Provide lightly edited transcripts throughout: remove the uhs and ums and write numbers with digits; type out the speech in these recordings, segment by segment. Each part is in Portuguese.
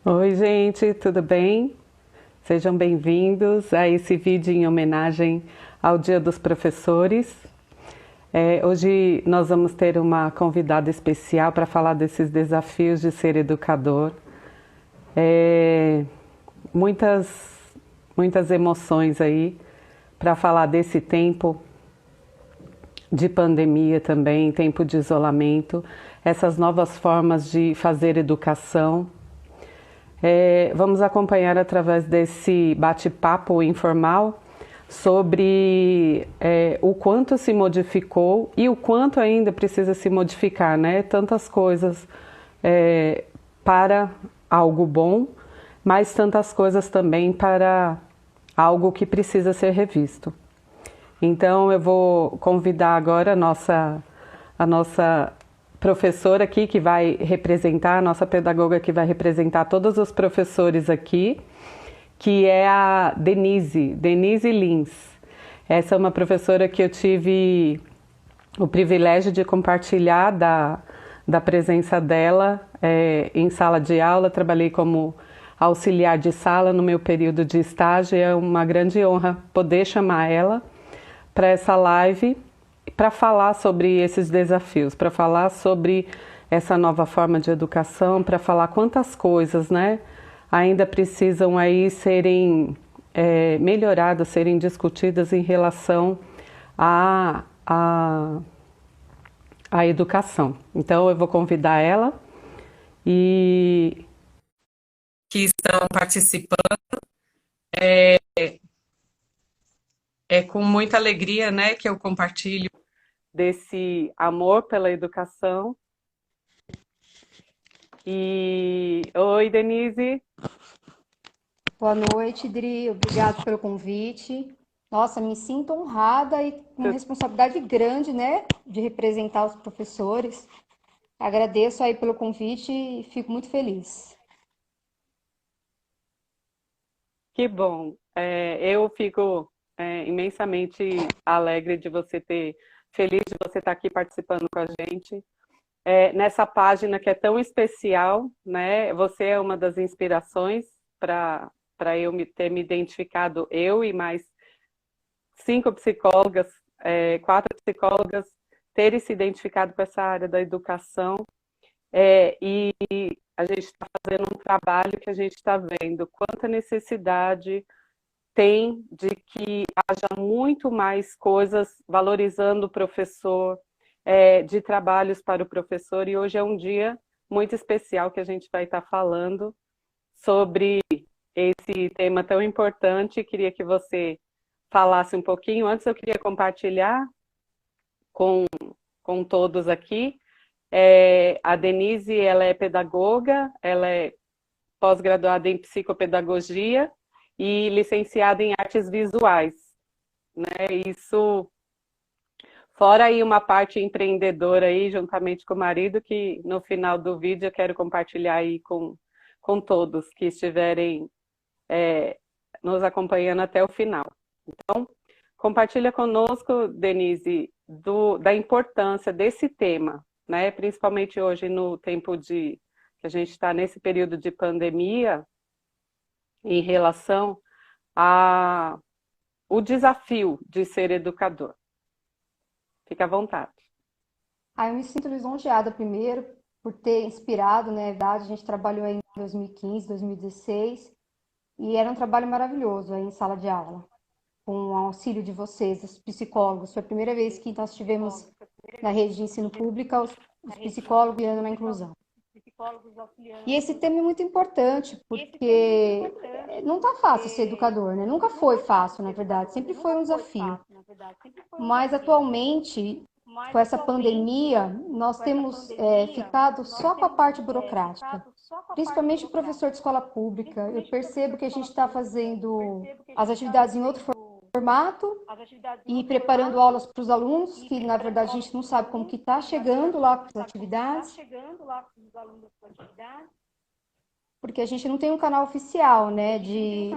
Oi, gente, tudo bem? Sejam bem-vindos a esse vídeo em homenagem ao Dia dos Professores. Hoje nós vamos ter uma convidada especial para falar desses desafios de ser educador. É, muitas emoções aí para falar desse tempo de pandemia também, tempo de isolamento, essas novas formas de fazer educação. Vamos acompanhar através desse bate-papo informal sobre o quanto se modificou e o quanto ainda precisa se modificar, né? Tantas coisas para algo bom, mas tantas coisas também para algo que precisa ser revisto. Então eu vou convidar agora a nossa professora aqui que vai representar, a nossa pedagoga que vai representar todos os professores aqui, que é a Denise Lins. Essa é uma professora que eu tive o privilégio de compartilhar da presença dela em sala de aula. Trabalhei como auxiliar de sala no meu período de estágio. É uma grande honra poder chamar ela para essa live, para falar sobre esses desafios, para falar sobre essa nova forma de educação, para falar quantas coisas, né, ainda precisam aí serem melhoradas, serem discutidas em relação à educação. Então eu vou convidar ela e que estão participando. É com muita alegria, né, que eu compartilho desse amor pela educação. Oi, Denise. Boa noite, Dri. Obrigado pelo convite. Nossa, me sinto honrada e com uma responsabilidade grande, né, de representar os professores. Agradeço aí pelo convite e fico muito feliz. Que bom. Eu fico imensamente alegre de você feliz de você estar aqui participando com a gente. Nessa página que é tão especial, né? Você é uma das inspirações para eu ter me identificado, eu e mais 5 psicólogas, 4 psicólogas, terem se identificado com essa área da educação. E a gente está fazendo um trabalho que a gente está vendo quanta necessidade tem de que haja muito mais coisas valorizando o professor, de trabalhos para o professor, e hoje é um dia muito especial que a gente vai estar falando sobre esse tema tão importante. Queria que você falasse um pouquinho. Antes eu queria compartilhar com, com todos aqui. A Denise, ela é pedagoga, ela é pós-graduada em psicopedagogia e licenciada em artes visuais, né? Isso, fora aí uma parte empreendedora aí, juntamente com o marido, que no final do vídeo eu quero compartilhar aí com todos que estiverem nos acompanhando até o final. Então, compartilha conosco, Denise, da importância desse tema, né? Principalmente hoje no tempo que a gente está nesse período de pandemia, em relação a o desafio de ser educador. Fica à vontade. Eu me sinto lisonjeada primeiro por ter inspirado, né? Na verdade, a gente trabalhou aí em 2015, 2016 e era um trabalho maravilhoso aí em sala de aula, com o auxílio de vocês, os psicólogos. Foi a primeira vez que nós tivemos na rede de ensino pública os psicólogos guiando na inclusão. E esse tema é muito importante, porque não está fácil ser educador, né? Nunca foi fácil, na verdade, sempre foi um desafio. Mas atualmente, com essa pandemia, nós temos ficado só com a parte burocrática, principalmente o professor de escola pública. Eu percebo que a gente está fazendo as atividades em outro formato e preparando aulas para os alunos, que na verdade a gente não sabe como que está chegando lá com as atividades, porque a gente não tem um canal oficial, né, de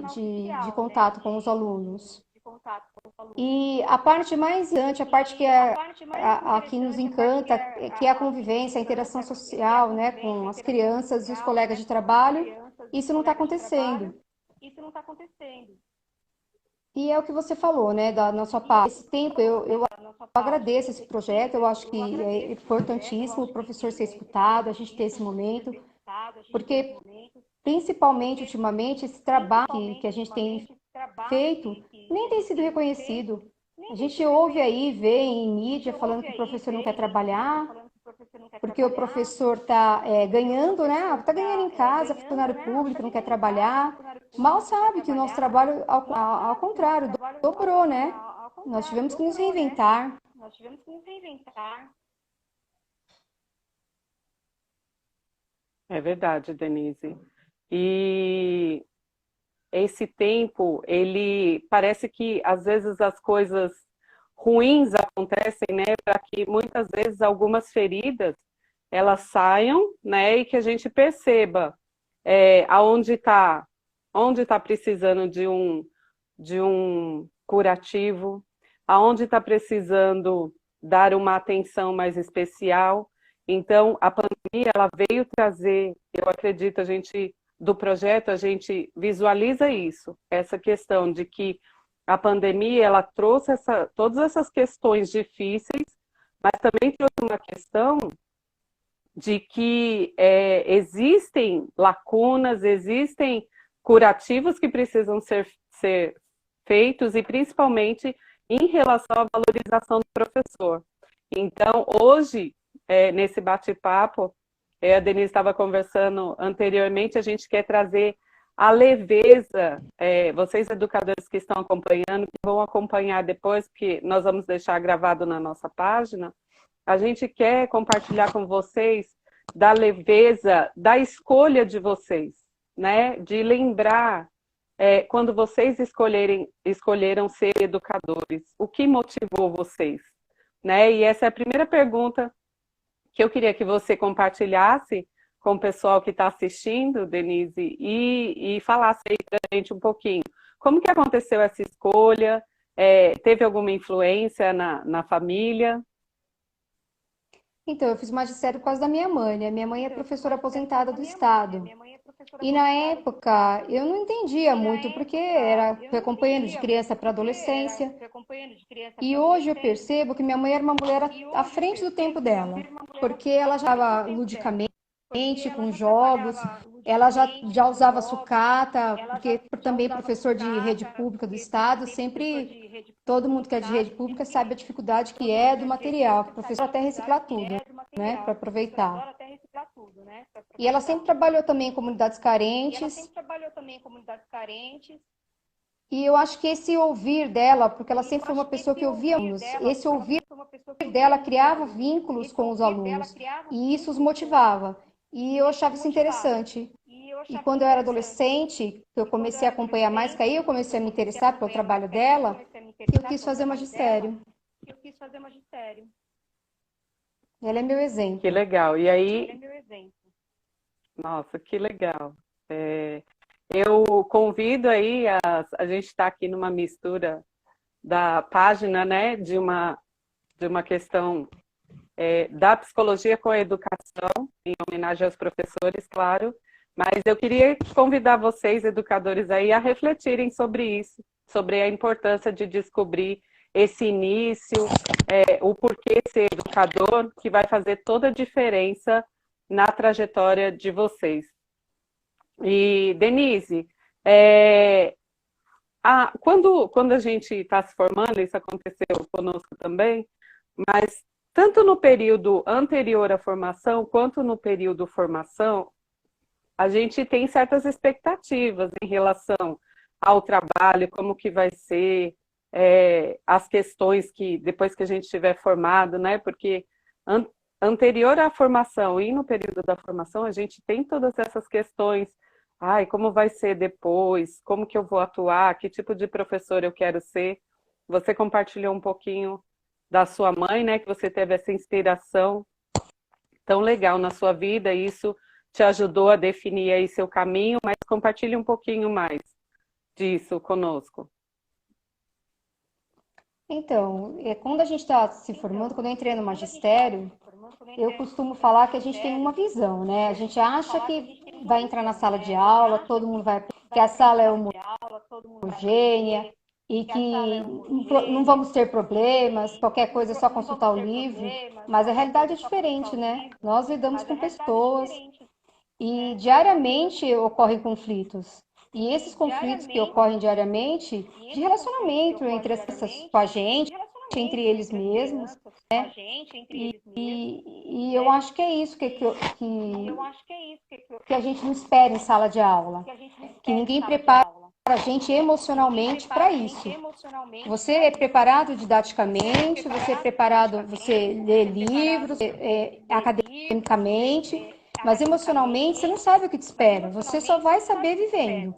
contato com os alunos. E a parte mais importante, a parte que a que nos encanta, que é a convivência, a interação social, né, com as crianças e os colegas de trabalho isso não está acontecendo. E é o que você falou, né, da nossa parte. Esse tempo, eu agradeço esse projeto, eu acho que é importantíssimo o professor ser escutado, a gente ter esse momento, porque, principalmente, ultimamente, esse trabalho que a gente tem feito nem tem sido reconhecido. A gente ouve aí, vê em mídia falando que o professor não quer trabalhar, porque o professor está ganhando, né? Está ganhando em casa, funcionário público, não quer trabalhar. Mal sabe que o nosso trabalho, ao contrário, dobrou, né? Nós tivemos que nos reinventar. É verdade, Denise. E esse tempo, ele parece que às vezes as coisas ruins acontecem, né, para que muitas vezes algumas feridas elas saiam, né, e que a gente perceba aonde está, onde está precisando de um curativo, aonde está precisando dar uma atenção mais especial. Então, a pandemia ela veio trazer, eu acredito, a gente do projeto a gente visualiza isso, essa questão de que a pandemia ela trouxe todas essas questões difíceis, mas também trouxe uma questão de que existem lacunas, existem curativos que precisam ser feitos e principalmente em relação à valorização do professor. Então, hoje, nesse bate-papo, a Denise estava conversando anteriormente, a gente quer trazer a leveza, vocês educadores que estão acompanhando, que vão acompanhar depois, porque nós vamos deixar gravado na nossa página, a gente quer compartilhar com vocês da leveza, da escolha de vocês, né? De lembrar quando vocês escolheram ser educadores, o que motivou vocês, né? E essa é a primeira pergunta que eu queria que você compartilhasse com o pessoal que está assistindo, Denise, e falasse aí para a gente um pouquinho. Como que aconteceu essa escolha? Teve alguma influência na família? Então, eu fiz magistério por causa da minha mãe, né? Minha mãe é professora aposentada do Estado. E na época eu não entendia muito, porque fui acompanhando de criança para adolescência. E hoje eu percebo que minha mãe era uma mulher à frente do tempo dela, porque ela já estava ludicamente com jogos, ela já usava sucata, porque também professor de rede pública do estado, sempre todo mundo que é de rede pública sabe a dificuldade que é do material, que o professor até reciclar tudo, né, para aproveitar. E ela sempre trabalhou também em comunidades carentes. E eu acho que esse ouvir dela, porque ela sempre foi uma pessoa que ouvia alunos, esse ouvir dela criava vínculos com os alunos e isso os motivava. E eu achava isso interessante. E quando eu era adolescente, eu comecei a acompanhar mais, que aí eu comecei a me interessar pelo trabalho dela, que eu quis fazer magistério. Ela é meu Que exemplo. legal. E aí, nossa, que legal. Eu convido aí, a gente está aqui numa mistura da página, né, de uma questão da psicologia com a educação, em homenagem aos professores, claro, mas eu queria convidar vocês, educadores, aí, a refletirem sobre isso, sobre a importância de descobrir esse início, o porquê ser educador, que vai fazer toda a diferença na trajetória de vocês. E, Denise, quando a gente está se formando, isso aconteceu conosco também, mas tanto no período anterior à formação, quanto no período formação, a gente tem certas expectativas em relação ao trabalho, como que vai ser, as questões que, depois que a gente estiver formado, né? Porque anterior à formação e no período da formação, a gente tem todas essas questões. Ai, como vai ser depois? Como que eu vou atuar? Que tipo de professor eu quero ser? Você compartilhou um pouquinho da sua mãe, né? Que você teve essa inspiração tão legal na sua vida, e isso te ajudou a definir aí seu caminho, mas compartilhe um pouquinho mais disso conosco. Então, quando a gente está se formando, quando eu entrei no magistério, eu costumo falar que a gente tem uma visão, né? A gente acha que vai entrar na sala de aula, todo mundo vai, que a sala é homogênea e que não vamos ter problemas, qualquer coisa é só consultar o livro, mas a realidade é diferente, né? Nós lidamos com pessoas e diariamente ocorrem conflitos. E esses conflitos que ocorrem diariamente, de relacionamento entre as pessoas com a gente, entre eles mesmos, né? E eu acho que é isso que a gente não espera em sala de aula, que ninguém prepara a gente emocionalmente para isso. Você é preparado didaticamente, você é preparado, você lê livros, academicamente, mas emocionalmente você não sabe o que te espera, você só vai saber vivendo.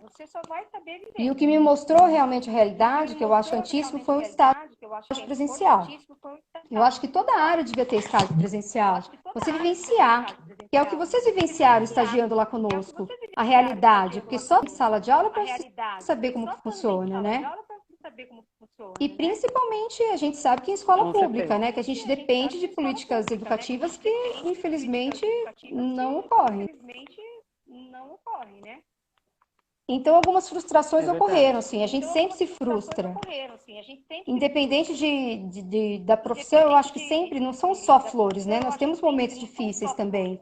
E o que me mostrou realmente a realidade, que eu acho antíssimo, foi o estágio presencial. Eu acho que toda área devia ter estágio presencial. Você vivenciar, que é o que vocês vivenciaram estagiando lá conosco, a realidade, porque só em sala de aula para você saber como que funciona, né? E principalmente a gente sabe que em escola pública, né, que a gente depende de políticas educativas que infelizmente não ocorrem. Então, algumas frustrações ocorreram, assim, a gente sempre se frustra. Independente da profissão, eu acho que sempre não são só flores, né? Nós temos momentos difíceis também.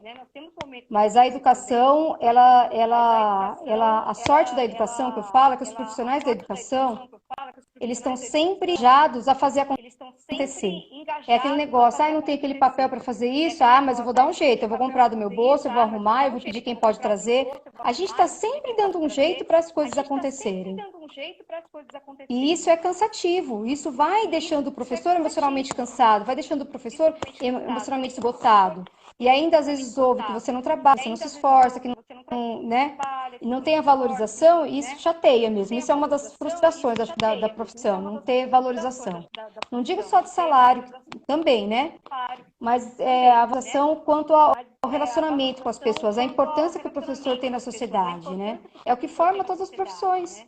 Mas a educação, a sorte da educação que eu falo é que os profissionais da educação, eles estão sempre engajados a fazer acontecer. É aquele negócio, não tem aquele papel para fazer isso, mas eu vou dar um jeito, eu vou comprar do meu bolso, eu vou arrumar, eu vou pedir quem pode trazer. A gente está sempre dando um jeito para as coisas acontecerem. E isso é cansativo, isso vai deixando o professor emocionalmente cansado, vai deixando o professor emocionalmente esgotado. E ainda às vezes ouve que você não trabalha, você não se esforça, que não, né, não tem a valorização, e isso chateia mesmo. Isso é uma das frustrações da profissão, não ter valorização. Não digo só de salário, também, né? Mas a valorização quanto ao relacionamento com as pessoas, a importância que o professor tem na sociedade, né? É o que forma todas as profissões.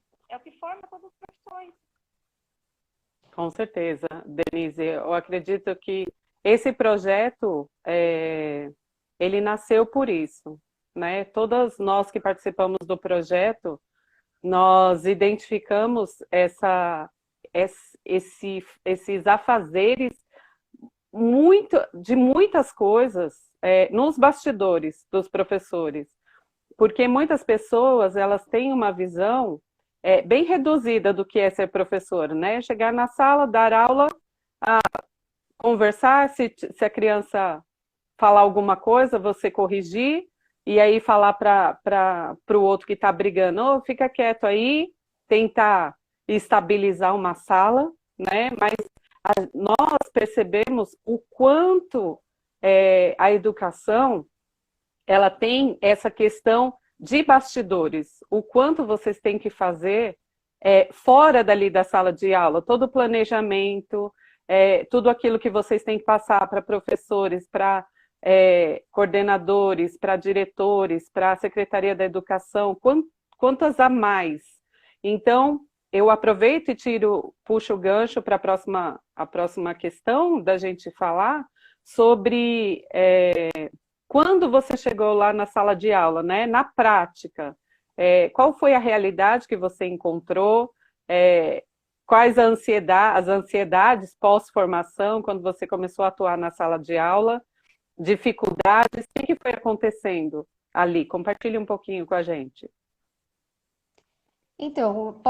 Com certeza, Denise. Eu acredito que esse projeto, ele nasceu por isso, né? Todas nós que participamos do projeto, nós identificamos esses afazeres de muitas coisas nos bastidores dos professores, porque muitas pessoas elas têm uma visão bem reduzida do que é ser professor, né? Chegar na sala, dar aula, conversar, se a criança falar alguma coisa, você corrigir, e aí falar para o outro que está brigando, fica quieto aí, tentar estabilizar uma sala, né? Mas nós percebemos o quanto a educação ela tem essa questão de bastidores, o quanto vocês têm que fazer fora dali da sala de aula, todo o planejamento, tudo aquilo que vocês têm que passar para professores, para coordenadores, para diretores, para a Secretaria da Educação, quantas a mais. Então, eu aproveito e puxo o gancho para a próxima questão da gente falar sobre quando você chegou lá na sala de aula, né? Na prática, qual foi a realidade que você encontrou? Quais as ansiedades pós-formação, quando você começou a atuar na sala de aula? Dificuldades, o que foi acontecendo ali? Compartilhe um pouquinho com a gente. Então,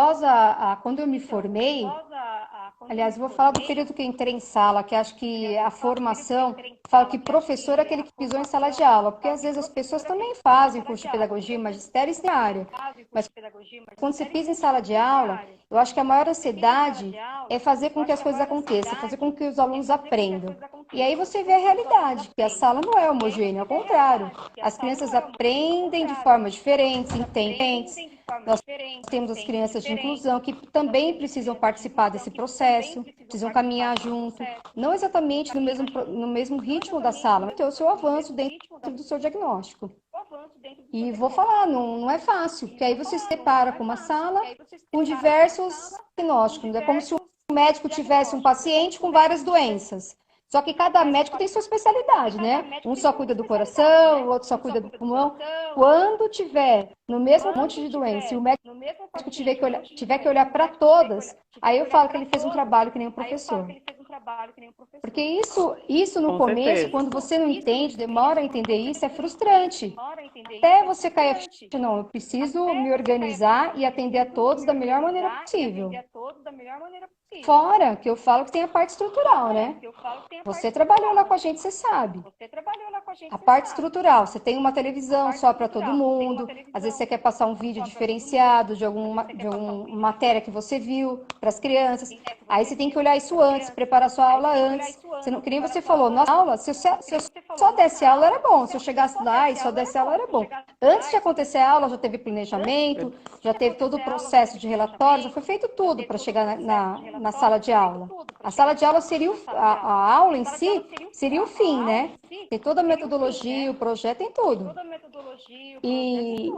quando eu me formei, aliás, eu vou falar do período que eu entrei em sala, que acho que a formação, falo que professor é aquele que pisou em sala de aula, porque às vezes as pessoas também fazem curso de pedagogia e magistério em área, mas quando você pisa em sala de aula, eu acho que a maior ansiedade é fazer com que as coisas aconteçam, fazer com que os alunos aprendam. E aí você vê a realidade, que a sala não é homogênea, ao contrário. As crianças aprendem de formas diferentes, intensas. Nós temos as crianças de inclusão que também precisam participar desse processo, precisam caminhar junto, não exatamente no mesmo ritmo da sala, mas ter o seu avanço dentro do seu diagnóstico. E vou falar, não é fácil, porque aí você se depara com uma sala com diversos diagnósticos. É como se o médico tivesse um paciente com várias doenças. Só que cada médico tem sua especialidade, né? Um só cuida do coração, o outro só cuida do pulmão. Quando tiver no mesmo monte de doença e o médico tiver que olhar para todas, aí eu falo que ele fez um trabalho que nem um professor. Porque isso no Com começo, certeza. quando você não entende, demora a entender isso, é frustrante. Até você cair a ficha, não, eu preciso me organizar e atender a todos da melhor maneira possível. Fora que eu falo que tem a parte estrutural, né? Você trabalhou lá com a gente, você sabe. A parte estrutural, você tem uma televisão só para todo mundo, às vezes você quer passar um vídeo diferenciado de alguma matéria que você viu para as crianças, aí você tem que olhar isso antes, preparar sua aula antes. Você não, que nem você falou, nossa aula, se eu só desse aula era bom, se eu chegasse lá e só desse aula era bom. Antes de acontecer a aula, já teve planejamento, já teve todo o processo de relatório, já foi feito tudo para chegar na sala de aula. A sala de aula seria a aula em si seria o fim, né? Tem toda a metodologia, o projeto, tem tudo. E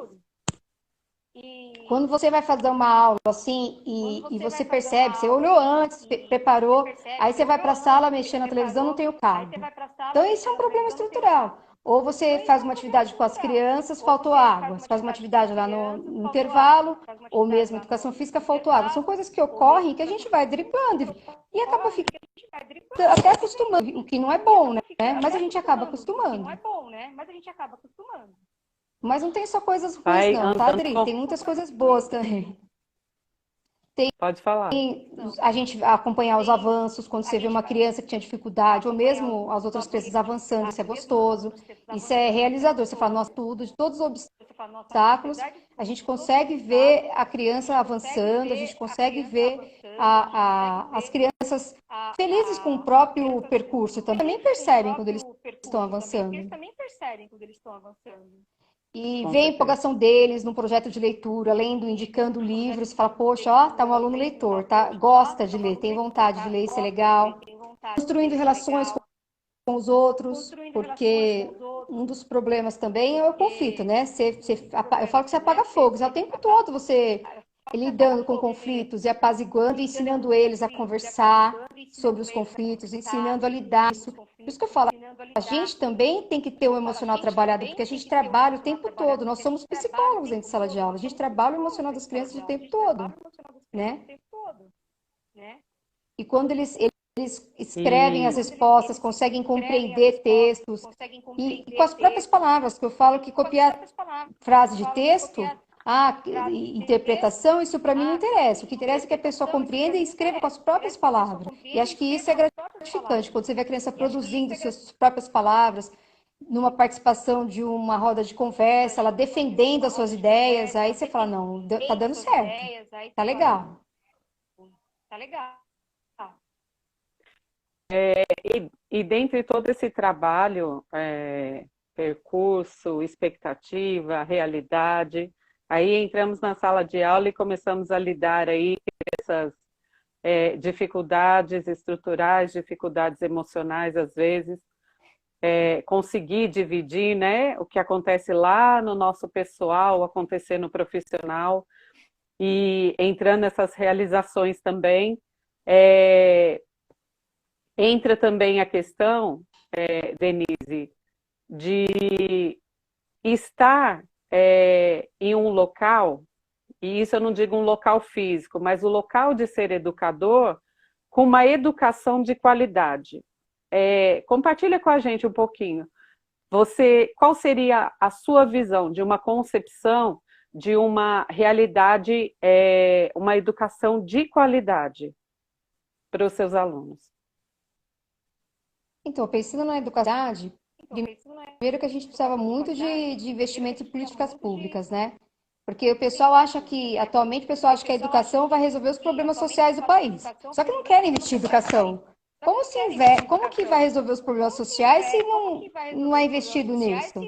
quando você vai fazer uma aula assim e você percebe, você olhou antes, preparou, aí você vai para a sala mexer na televisão, não tem o cabo. Então isso é um problema estrutural. Ou você faz uma atividade com as crianças, faltou água. Você faz uma atividade lá no intervalo, ou mesmo educação física, faltou água. São coisas que ocorrem que a gente vai driblando e acaba ficando até acostumando, o que não é bom, né? Mas a gente acaba acostumando. Mas não tem só coisas ruins, não, tá, Adri? Tem muitas coisas boas também. Pode falar. A gente acompanhar os avanços, quando você vê uma criança que tinha dificuldade, ou mesmo as outras crianças avançando, isso é gostoso, isso é realizador. Você fala, nossa, de todos os obstáculos, a gente consegue ver a criança avançando, a gente consegue ver as crianças felizes com o próprio percurso, também percebem quando eles estão avançando. E vê a empolgação deles no projeto de leitura, lendo, indicando livros, fala, poxa, ó, tá um aluno leitor, tá? Gosta de ler, tem vontade de ler, isso é legal. Construindo relações com os outros, porque um dos problemas também é o conflito, né? Eu falo que você apaga fogo, o tempo todo você lidando com conflitos e apaziguando e ensinando eles a conversar sobre os conflitos, ensinando a lidar isso. Por isso que eu falo, a gente também tem que ter o emocional trabalhado, porque a gente trabalha o tempo todo, nós somos psicólogos dentro de sala de aula, a gente trabalha o emocional das crianças o tempo todo, né? E quando eles escrevem as respostas, conseguem compreender textos, e com as próprias palavras, que eu falo que copiar frase de texto, interpretação, isso para mim não interessa. O que interessa é que a pessoa compreenda e escreva com as próprias palavras. E acho que isso é gratificante, quando você vê a criança produzindo suas próprias palavras, numa participação de uma roda de conversa, ela defendendo as suas ideias, aí você fala, não, tá dando certo, tá legal. E dentre todo esse trabalho, percurso, expectativa, realidade, aí entramos na sala de aula e começamos a lidar aí com essas dificuldades estruturais, dificuldades emocionais às vezes, conseguir dividir, né, o que acontece lá no nosso pessoal, acontecer no profissional, e entrando nessas realizações também, entra também a questão, Denise, de estar em um local, e isso eu não digo um local físico, mas o local de ser educador com uma educação de qualidade. Compartilha com a gente um pouquinho. Qual seria a sua visão de uma concepção de uma realidade, uma educação de qualidade para os seus alunos? Então, pensando na educação, primeiro que a gente precisava muito de investimento em políticas públicas, né? Porque o pessoal acha que, atualmente, o pessoal acha que a educação vai resolver os problemas sociais do país. Só que não querem investir em educação. Como que vai resolver os problemas sociais se não é investido nisso?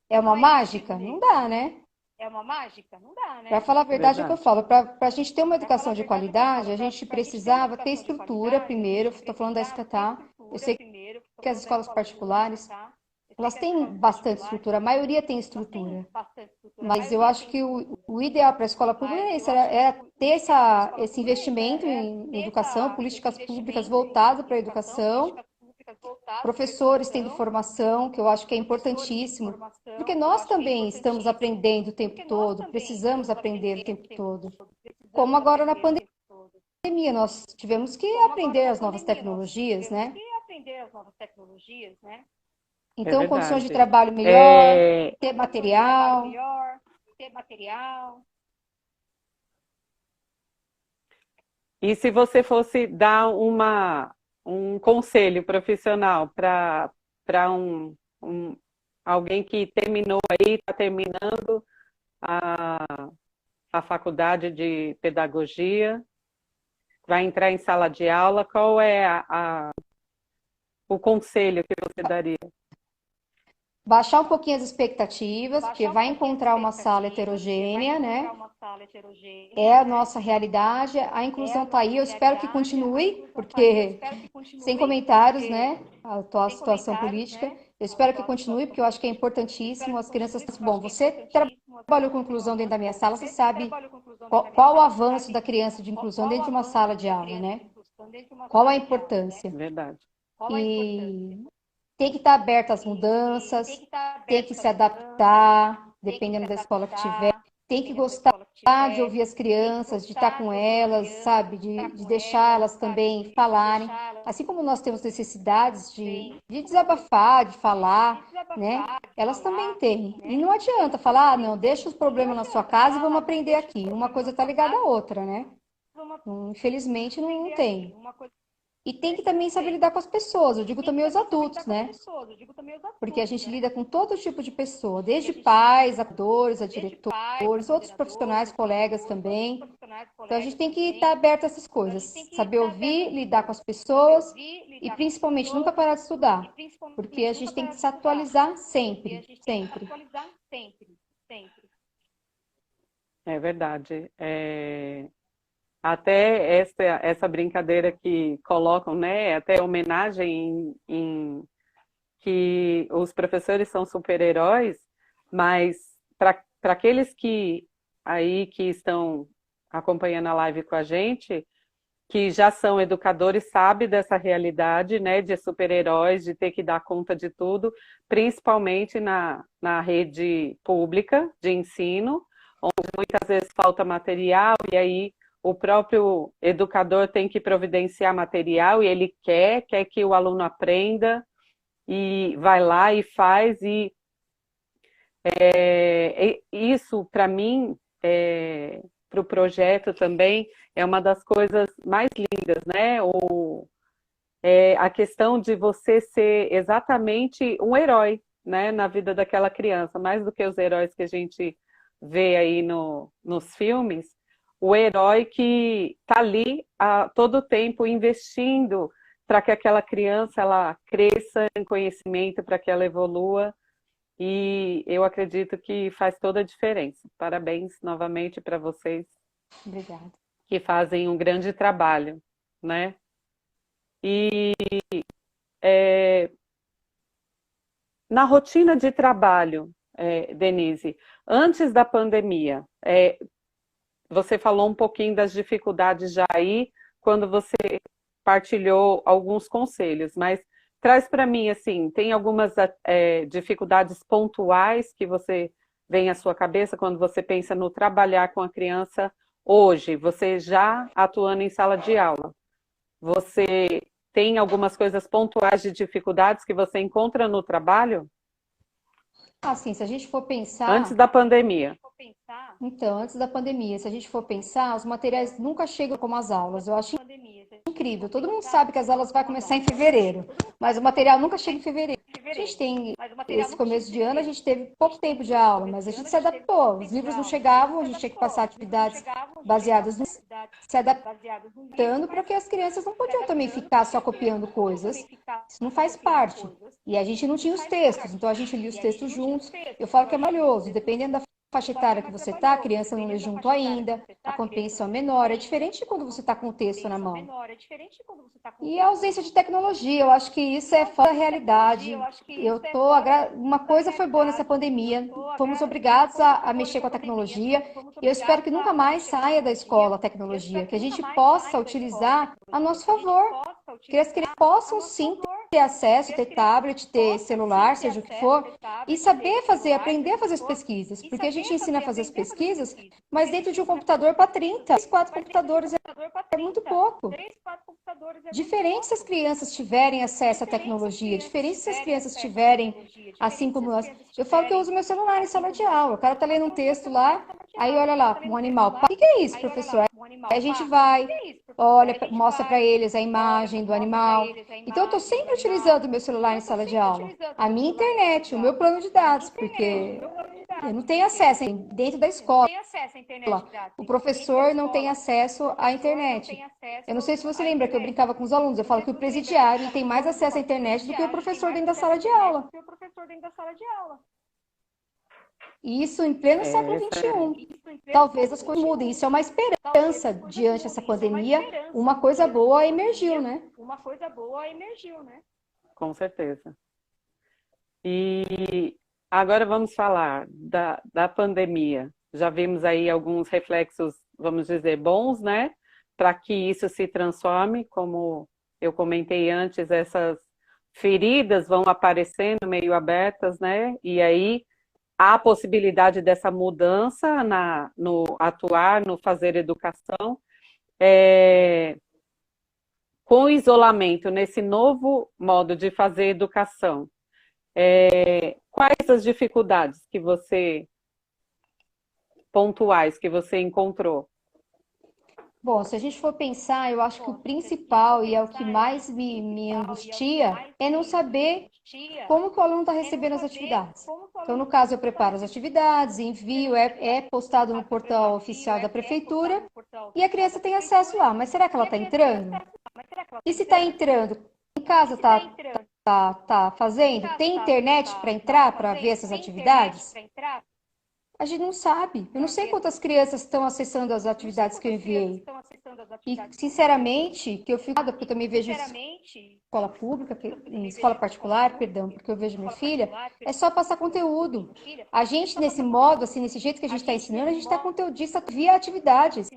É uma mágica? Não dá, né? Para falar a verdade, é o que eu falo. Para a gente ter uma educação de qualidade, a gente precisava ter estrutura primeiro. Estou falando da SKT. Eu sei que as escolas particulares, elas têm bastante estrutura. A maioria tem estrutura. Mas eu acho que o ideal para a escola pública é ter esse investimento em educação, políticas públicas voltadas para a educação professores tendo formação, que eu acho que é importantíssimo, porque nós também estamos aprendendo o tempo todo, precisamos aprender o tempo todo. Como agora na pandemia, nós tivemos que aprender as novas tecnologias, né? É Então, condições de verdade. trabalho melhor, ter material. E se você fosse dar um conselho profissional para alguém que terminou aí, está terminando a, a faculdade de pedagogia, vai entrar em sala de aula, qual é o conselho que você daria? Baixar um pouquinho as expectativas, porque vai encontrar uma sala heterogênea, né? É a nossa realidade, a inclusão está aí, eu espero que continue, porque, sem comentários, né? A atual situação política, eu espero que continue, porque eu acho que é importantíssimo, as crianças... Bom, você trabalhou com inclusão dentro da minha sala, você sabe qual o avanço da criança de inclusão dentro de uma sala de aula, né? Qual a importância? Verdade. E tem que estar aberta às mudanças, tem que se adaptar, dependendo da escola que tiver, tem que gostar de ouvir as crianças, de estar com elas, sabe, de deixar elas também falarem. Assim como nós temos necessidades de desabafar, de falar, né? Elas também têm. E não adianta falar, não, deixa os problemas na sua casa e vamos aprender aqui. Uma coisa está ligada à outra, né? Infelizmente não tem. E tem que também saber lidar com as pessoas, eu digo também os adultos, né? Porque a gente lida com todo tipo de pessoa, desde pais, atores, a diretores, outros profissionais, colegas também. Então a gente tem que estar aberto a essas coisas, saber ouvir, lidar com as pessoas e principalmente nunca parar de estudar, porque a gente tem que se atualizar sempre, sempre. É verdade. Até essa brincadeira que colocam, né? Até homenagem que os professores são super-heróis, mas para aqueles que aí que estão acompanhando a live com a gente, que já são educadores, sabe dessa realidade, né? De super-heróis, de ter que dar conta de tudo, principalmente na rede pública de ensino, onde muitas vezes falta material e aí o próprio educador tem que providenciar material e ele quer que o aluno aprenda e vai lá e faz. E isso, para mim, para o projeto também, é uma das coisas mais lindas, né? A questão de você ser exatamente um herói, né, na vida daquela criança, mais do que os heróis que a gente vê aí nos filmes, o herói que está ali a todo tempo investindo para que aquela criança ela cresça em conhecimento, para que ela evolua, e eu acredito que faz toda a diferença. Parabéns novamente para vocês. Obrigada. Que fazem um grande trabalho, né? E na rotina de trabalho, Denise, antes da pandemia, você falou um pouquinho das dificuldades já aí, quando você partilhou alguns conselhos, mas traz para mim, assim, tem algumas dificuldades pontuais que você vem à sua cabeça quando você pensa no trabalhar com a criança hoje, você já atuando em sala de aula. Você tem algumas coisas pontuais de dificuldades que você encontra no trabalho? Assim, se a gente for pensar... Antes da pandemia. Então, antes da pandemia, se a gente for pensar, os materiais nunca chegam como as aulas. Eu acho incrível. Todo mundo sabe que as aulas vão começar em fevereiro, mas o material nunca chega em fevereiro. A gente tem, esse começo de ano, a gente teve pouco tempo de aula, mas a gente se adaptou. Os livros não chegavam, a gente tinha que passar atividades baseadas no... se adaptando, porque as crianças não podiam também ficar só copiando coisas. Isso não faz parte. E a gente não tinha os textos, então a gente lia os textos juntos. Eu falo que é maravilhoso, dependendo da faixa etária que você está, a criança não lê junto ainda, a compreensão é menor, é diferente de quando você está com o texto na mão. E a ausência de tecnologia, eu acho que isso é fora da realidade. Uma coisa foi boa nessa pandemia, fomos obrigados a mexer com a tecnologia, e eu espero que nunca mais saia da escola a tecnologia, que a gente possa utilizar a nosso favor, que as crianças possam sim ter acesso, ter tablet, ter celular, seja o que for, e saber fazer, aprender a fazer as pesquisas, porque a gente ensina a fazer as pesquisas, mas dentro de um computador para 30, 3, 4 computadores é muito pouco. Diferente se as crianças tiverem acesso à tecnologia, diferente se as crianças tiverem, assim como nós. Eu falo que eu uso meu celular em sala de aula, o cara tá lendo um texto lá, aí olha lá, um animal. O que é isso, professor? Aí a gente vai, olha, mostra para eles a imagem do animal. Então, eu estou sempre utilizando o meu celular em sala de aula. A minha internet, o meu plano de dados, porque eu não tenho acesso dentro da escola. O professor não tem acesso à internet. Eu não sei se você lembra que eu brincava com os alunos. Eu falo que o presidiário tem mais acesso à internet do que o professor dentro da sala de aula. E isso em pleno século XXI. Talvez as coisas mudem. Isso é uma esperança diante dessa pandemia. Uma coisa boa emergiu, né? Com certeza. E agora vamos falar da pandemia. Já vimos aí alguns reflexos, vamos dizer, bons, né? Para que isso se transforme, como eu comentei antes, essas feridas vão aparecendo meio abertas, né? E aí há a possibilidade dessa mudança no atuar, no fazer educação. Com o isolamento, nesse novo modo de fazer educação, quais as dificuldades pontuais que você encontrou? Bom, se a gente for pensar, eu acho que o principal e é o que mais me angustia é não saber como que o aluno está recebendo as atividades. Então, no caso, eu preparo as atividades, envio, é postado no portal oficial da prefeitura e a criança tem acesso lá. Mas será que ela está entrando? E se está entrando, em casa tá fazendo? Tem internet para entrar, para ver essas atividades? A gente não sabe. Eu não sei quantas crianças estão acessando as atividades que eu enviei. E, sinceramente, que eu fico, porque eu também vejo escola pública, em escola particular, perdão, porque eu vejo minha filha, é só passar conteúdo. A gente, nesse modo, assim, nesse jeito que a gente está ensinando, a gente está conteudista via atividades.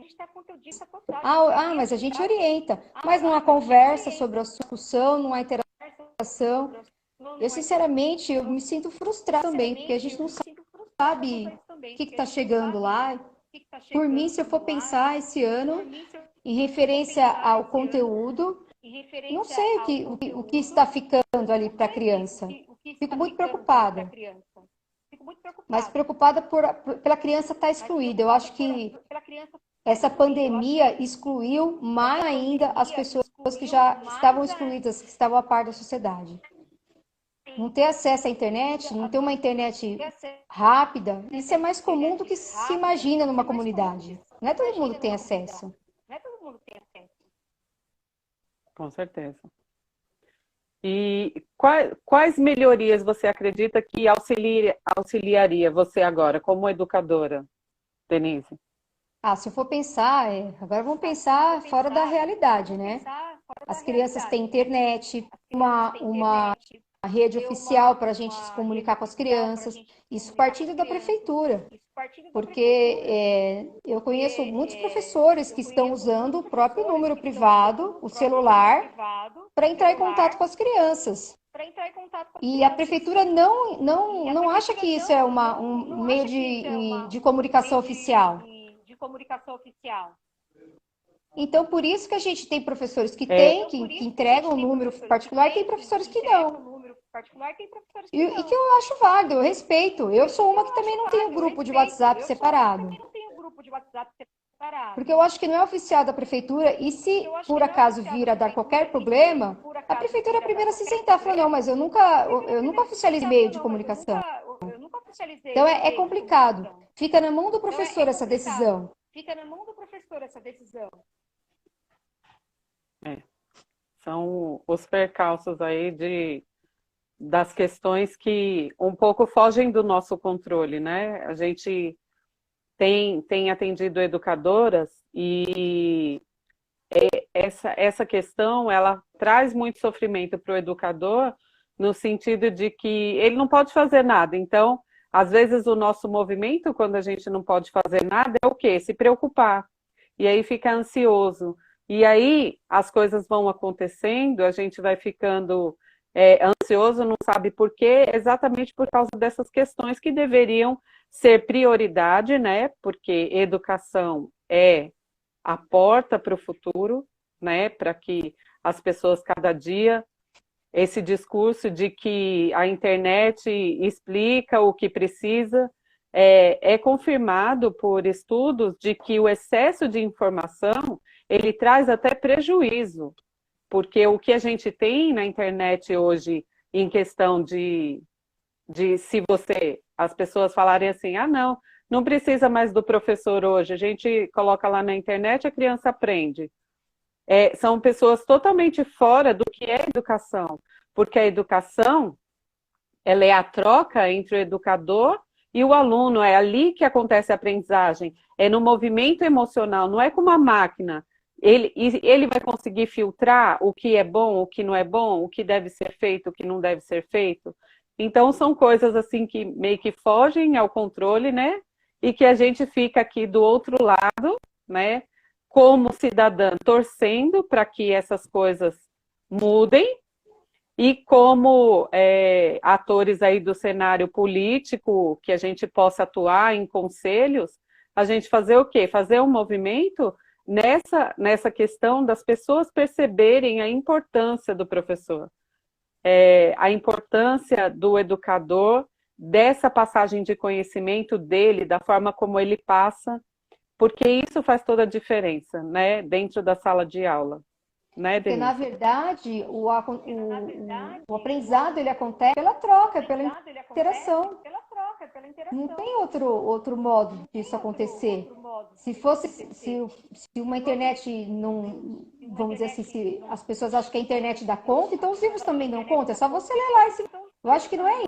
Mas a gente orienta. Mas não há conversa sobre a discussão, não há interação. Eu, sinceramente, eu me sinto frustrada também, porque a gente não sabe o que está chegando lá. Por mim, se eu for pensar esse ano, em referência ao conteúdo, não sei o que está ficando ali para a criança. Fico muito preocupada. Mas preocupada pela criança estar excluída. Eu acho que essa pandemia excluiu mais ainda as pessoas que já estavam excluídas, que estavam a par da sociedade. Não ter acesso à internet, não ter uma internet rápida, isso é mais comum do que se imagina numa comunidade. Não é todo mundo que tem acesso. Com certeza. E quais melhorias você acredita que auxiliaria você agora, como educadora, Denise? Se eu for pensar, agora vamos pensar fora da realidade, né? As crianças têm internet, uma rede oficial para a gente se comunicar com as crianças, isso partindo da prefeitura, porque eu conheço muitos professores que estão usando o próprio número privado, o celular, para entrar em contato com as crianças. E a prefeitura não acha que isso é um meio de comunicação oficial. Então, por isso que a gente tem professores que entregam um número particular, e tem professores que não. E que eu acho válido, eu respeito. Eu sou uma que também não tem um grupo de WhatsApp separado. Porque eu acho que não é oficial da prefeitura, e se por acaso vir a dar qualquer problema, a prefeitura é a primeira a se sentar e falar, não, mas eu nunca oficializei meio de comunicação. Então, é complicado. Fica na mão do professor essa decisão. São os percalços aí das questões que um pouco fogem do nosso controle, né? A gente tem atendido educadoras e essa questão, ela traz muito sofrimento para o educador, no sentido de que ele não pode fazer nada. Então, às vezes o nosso movimento, quando a gente não pode fazer nada, é o quê? Se preocupar. E aí fica ansioso. E aí as coisas vão acontecendo, a gente vai ficando ansioso, não sabe por quê, exatamente por causa dessas questões que deveriam ser prioridade, né? Porque educação é a porta para o futuro, né? Para que as pessoas cada dia esse discurso de que a internet explica o que precisa é confirmado por estudos de que o excesso de informação ele traz até prejuízo, porque o que a gente tem na internet hoje em questão de se você, as pessoas falarem assim, ah não, não precisa mais do professor hoje, a gente coloca lá na internet, a criança aprende. São pessoas totalmente fora do que é educação, porque a educação ela é a troca entre o educador e o aluno, é ali que acontece a aprendizagem, é no movimento emocional, não é como uma máquina. Ele vai conseguir filtrar o que é bom, o que não é bom, o que deve ser feito, o que não deve ser feito. Então são coisas assim que meio que fogem ao controle, né? E que a gente fica aqui do outro lado, né? Como cidadã, torcendo para que essas coisas mudem, e como atores aí do cenário político, que a gente possa atuar em conselhos, a gente fazer o quê? Fazer um movimento nessa questão das pessoas perceberem a importância do professor, a importância do educador, dessa passagem de conhecimento dele, da forma como ele passa, porque isso faz toda a diferença, né, dentro da sala de aula, né, Porque, na Denise? verdade, o aprendizado ele acontece pela troca, pela interação. Não tem outro modo disso acontecer. Se fosse, se uma internet não, vamos dizer assim, se as pessoas acham que a internet dá conta, então os livros também dão conta. É só você ler lá esse. Eu acho que não é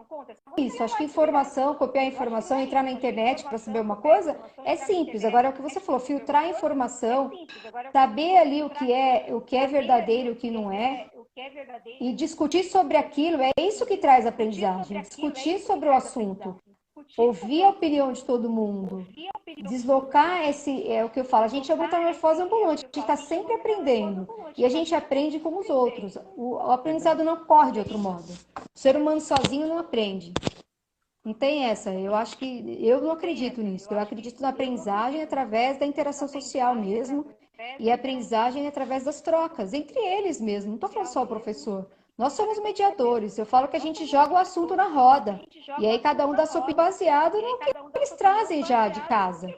isso. Acho que informação, copiar informação, entrar na internet para saber uma coisa é simples. Agora é o que você falou, filtrar a informação, saber ali o que é verdadeiro e o que não é, e discutir sobre aquilo, é isso que traz aprendizagem. Discutir sobre o assunto, ouvir a opinião de todo mundo, deslocar é o que eu falo, a gente é metamorfose ambulante, a gente está sempre aprendendo, e a gente aprende com os outros. O aprendizado não corre de outro modo. O ser humano sozinho não aprende. Não tem essa. Eu acho que eu não acredito nisso. Eu acredito na aprendizagem através da interação social mesmo e a aprendizagem através das trocas entre eles mesmo. Não estou falando só o professor. Nós somos mediadores. Eu falo que a gente joga o assunto na roda e aí cada um dá sua opinião baseado no que eles trazem já de casa.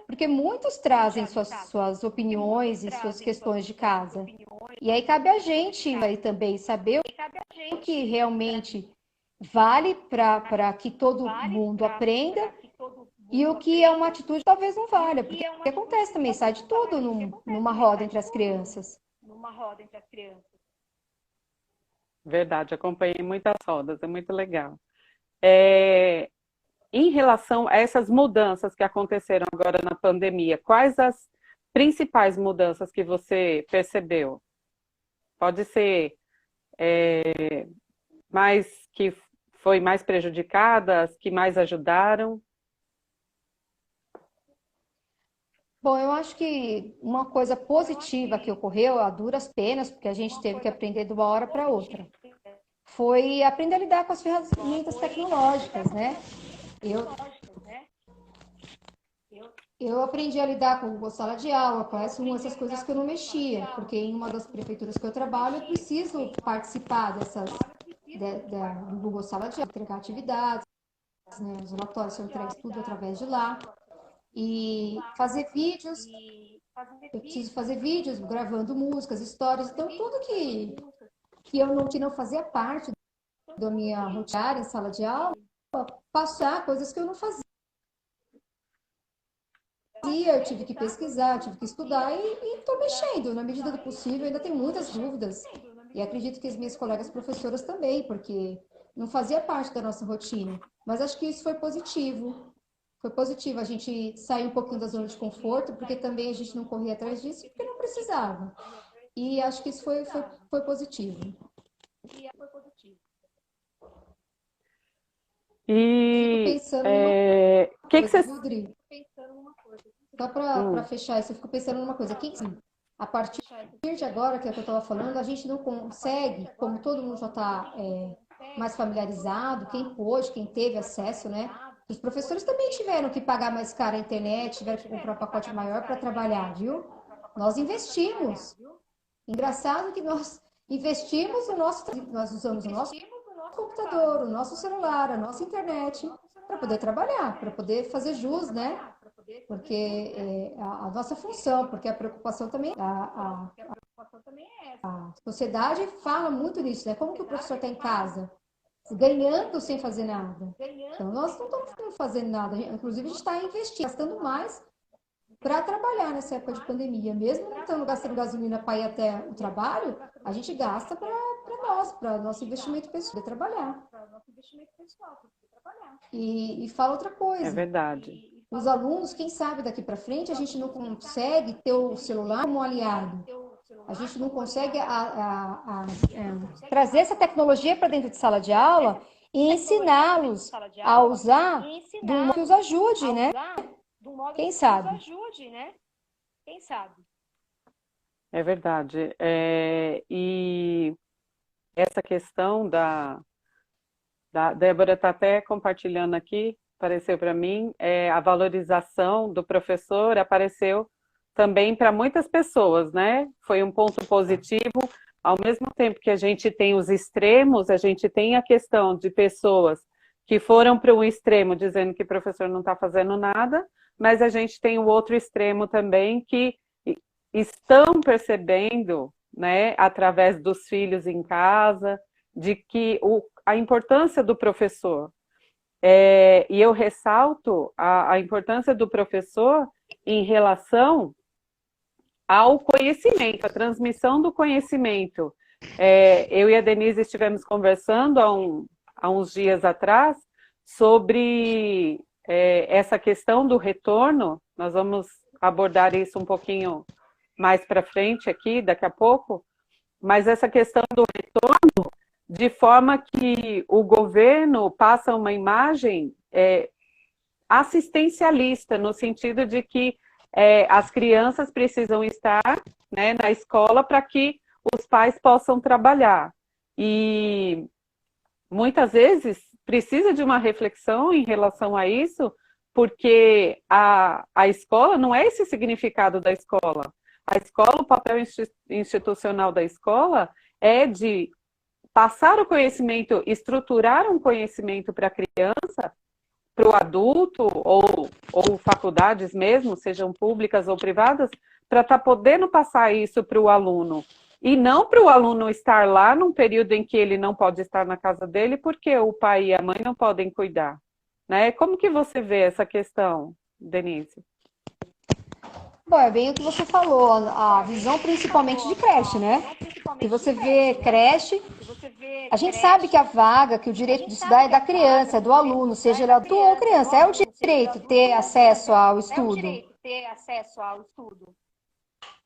Porque muitos trazem suas opiniões e suas questões de casa. E aí cabe a gente aí também saber o que realmente vale para que todo mundo aprenda e o que é uma atitude talvez não valha, porque acontece também, sai de tudo numa roda entre as crianças. Verdade, acompanhei muitas rodas, é muito legal. É, em relação a essas mudanças que aconteceram agora na pandemia, quais as principais mudanças que você percebeu? Pode ser mais que foi mais prejudicada, as que mais ajudaram? Bom, eu acho que uma coisa positiva que ocorreu, a duras penas, porque a gente teve que aprender de uma hora para outra, foi aprender a lidar com as ferramentas tecnológicas, né? Eu, eu aprendi a lidar com o Google Sala de Aula, com essas coisas que eu não mexia, porque em uma das prefeituras que eu trabalho, eu preciso participar do Google Sala de Aula, entregar atividades, né? Os relatórios são entregues tudo através de lá. E fazer vídeos, eu preciso fazer vídeos, gravando músicas, histórias, então tudo que não fazia parte da minha rotina em sala de aula, passar coisas que eu não fazia. Eu tive que pesquisar, tive que estudar e estou mexendo na medida do possível. Ainda tenho muitas dúvidas e acredito que as minhas colegas professoras também, porque não fazia parte da nossa rotina. Mas acho que isso foi positivo. Foi positivo a gente sair um pouquinho da zona de conforto, porque também a gente não corria atrás disso, porque não precisava. E acho que isso foi positivo. Fico E pensando numa que coisa, vocês. viu, Dri? Só para fechar isso, eu fico pensando numa coisa. A partir de agora, que é o que eu estava falando, a gente não consegue, como todo mundo já está mais familiarizado, quem pôde, quem teve acesso, né? Os professores também tiveram que pagar mais caro a internet, tiveram que comprar um pacote maior para trabalhar, viu? Nós investimos. Engraçado que nós investimos nós usamos o nosso computador, o nosso celular, a nossa internet para poder trabalhar, para poder fazer jus, né? Porque a nossa função, porque a preocupação também, a sociedade fala muito nisso, né? Como que o professor está em casa? Ganhando sem fazer nada. Então, nós não estamos fazendo nada. Inclusive, a gente está investindo, gastando mais para trabalhar nessa época de pandemia. Mesmo não estando gastando gasolina para ir até o trabalho, a gente gasta para nosso investimento pessoal, para trabalhar. E fala outra É coisa. verdade. Os alunos, quem sabe daqui para frente, a gente não consegue ter o celular como aliado. A gente não consegue trazer essa tecnologia para dentro de sala de aula e ensiná-los a usar de um modo que os ajude, né? Quem sabe? É verdade. E essa questão da Débora está até compartilhando aqui, apareceu para mim, a valorização do professor apareceu também para muitas pessoas, né? Foi um ponto positivo. Ao mesmo tempo que a gente tem os extremos, a gente tem a questão de pessoas que foram para um extremo dizendo que o professor não está fazendo nada, mas a gente tem o outro extremo também que estão percebendo, né, através dos filhos em casa, de que a importância do professor. E eu ressalto a importância do professor em relação ao conhecimento, a transmissão do conhecimento. Eu e a Denise estivemos conversando há uns dias atrás sobre essa questão do retorno. Nós vamos abordar isso um pouquinho mais para frente aqui, daqui a pouco, mas essa questão do retorno, de forma que o governo passa uma imagem assistencialista, no sentido de que as crianças precisam estar, né, na escola para que os pais possam trabalhar. E muitas vezes precisa de uma reflexão em relação a isso, porque a escola não é esse significado da escola. A escola, o papel institucional da escola é de passar o conhecimento, estruturar um conhecimento para a criança, para o adulto, ou faculdades mesmo, sejam públicas ou privadas, para estar podendo passar isso para o aluno. E não para o aluno estar lá num período em que ele não pode estar na casa dele, porque o pai e a mãe não podem cuidar. Né? Como que você vê essa questão, Denise? Bom, é bem o que você falou, a visão principalmente de creche, né? Que você vê creche, a gente sabe que a vaga, que o direito de estudar é da criança, é do aluno, seja ele adulto ou criança, é o direito ter acesso ao estudo.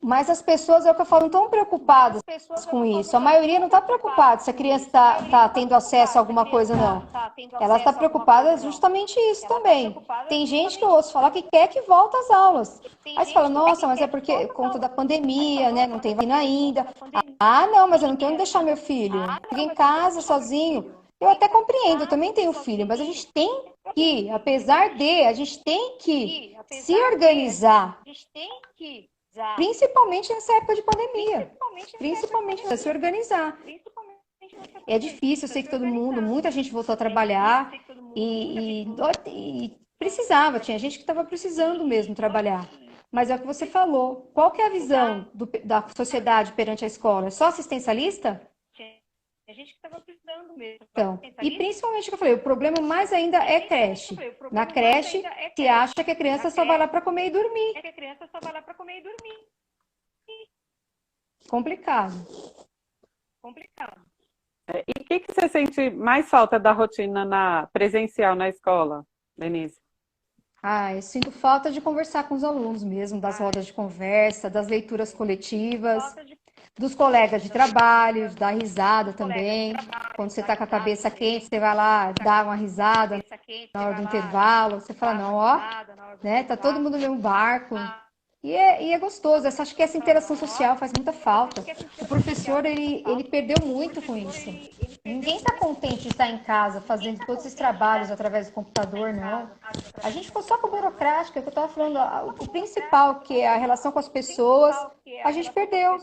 Mas as pessoas, é o que eu falo, não estão preocupadas com isso. A maioria não está preocupada se a criança está tendo acesso a alguma coisa ou não. Ela está preocupada justamente isso também. Tem gente que eu ouço falar que quer que volte às aulas. Aí você fala, nossa, mas é porque conta da pandemia, né? Não tem vacina ainda. Ah, não, mas eu não tenho onde deixar meu filho. Fica em casa sozinho. Eu até compreendo, eu também tenho filho, mas a gente tem que, apesar de, a gente tem que se organizar. Principalmente nessa época de pandemia. Principalmente para se organizar. É difícil, eu sei que todo mundo, muita gente voltou a trabalhar e precisava, tinha gente que estava precisando mesmo trabalhar. Mas é o que você falou. Qual que é a visão da sociedade perante a escola? É só assistencialista? Então, e principalmente o que eu falei, o problema mais ainda é creche. Na creche, se acha que a criança só vai lá para comer e dormir. Complicado. E o que você sente mais falta da rotina presencial na escola, Denise? Eu sinto falta de conversar com os alunos mesmo, das rodas de conversa, das leituras coletivas, dos colegas de trabalho, dar risada também. Quando você está com a cabeça quente, você vai lá dar uma risada na hora do intervalo. Você fala, não, ó, né? Tá todo mundo no mesmo barco. E é gostoso, acho que essa interação social faz muita falta. O professor, ele perdeu muito com isso. Ninguém está contente de estar em casa fazendo todos esses trabalhos através do computador, não. A gente ficou só com a burocrática, que eu estava falando, o principal, que é a relação com as pessoas, a gente perdeu.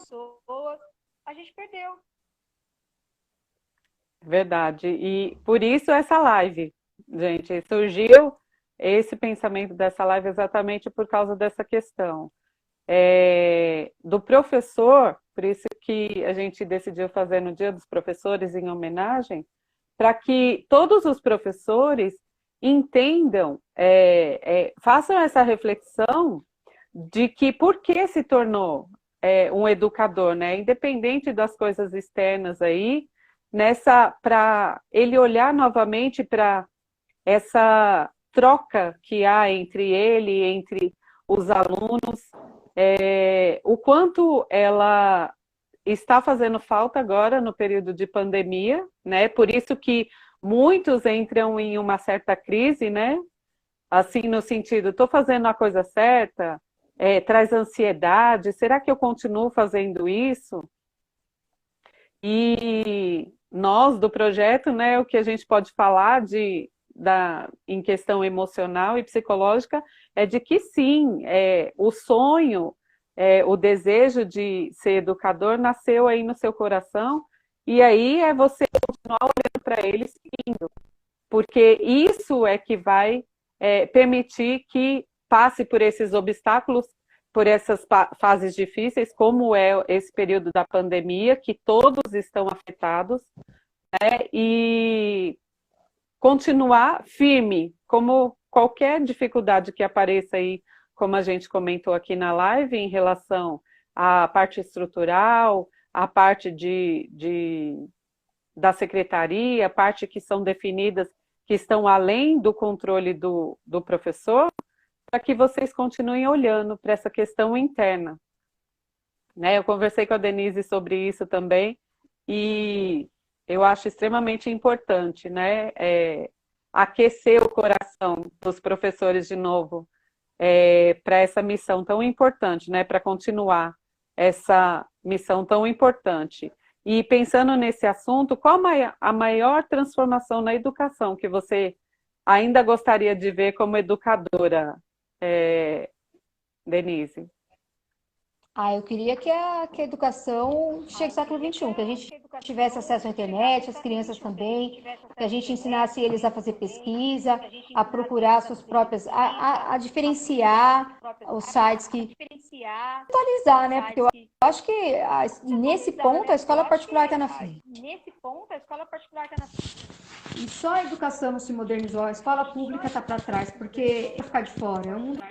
Verdade. E por isso essa live, gente, surgiu esse pensamento dessa live exatamente por causa dessa questão. Do professor, por isso que a gente decidiu fazer no Dia dos Professores em homenagem, para que todos os professores entendam, façam essa reflexão de que por que se tornou um educador, né? Independente das coisas externas aí, para ele olhar novamente para essa troca que há entre ele, entre os alunos, o quanto ela está fazendo falta agora no período de pandemia, né? Por isso que muitos entram em uma certa crise, né? Assim, no sentido, estou fazendo a coisa certa, traz ansiedade, será que eu continuo fazendo isso? E nós, do projeto, né, o que a gente pode falar em questão emocional e psicológica é de que sim, o sonho, o desejo de ser educador nasceu aí no seu coração, e aí é você continuar olhando para ele e seguindo, porque isso é que vai permitir que passe por esses obstáculos, por essas fases difíceis, como é esse período da pandemia, que todos estão afetados, né? E continuar firme, como qualquer dificuldade que apareça aí, como a gente comentou aqui na live, em relação à parte estrutural, à parte da secretaria, a parte que são definidas, que estão além do controle do professor, para que vocês continuem olhando para essa questão interna, né? Eu conversei com a Denise sobre isso também, e eu acho extremamente importante, né? Aquecer o coração dos professores de novo, para essa missão tão importante, né? Para continuar essa missão tão importante. E pensando nesse assunto, qual a maior transformação na educação que você ainda gostaria de ver como educadora, Denise? Eu queria que a educação chegue ao século XXI, que a gente tivesse acesso à internet, as crianças também, que a gente ensinasse eles a fazer pesquisa, a procurar suas próprias, a diferenciar os sites que atualizar, né? Porque eu acho que nesse ponto a escola particular está na frente. E só a educação não se modernizou, a escola pública está para trás, porque vai ficar de fora. É um mundo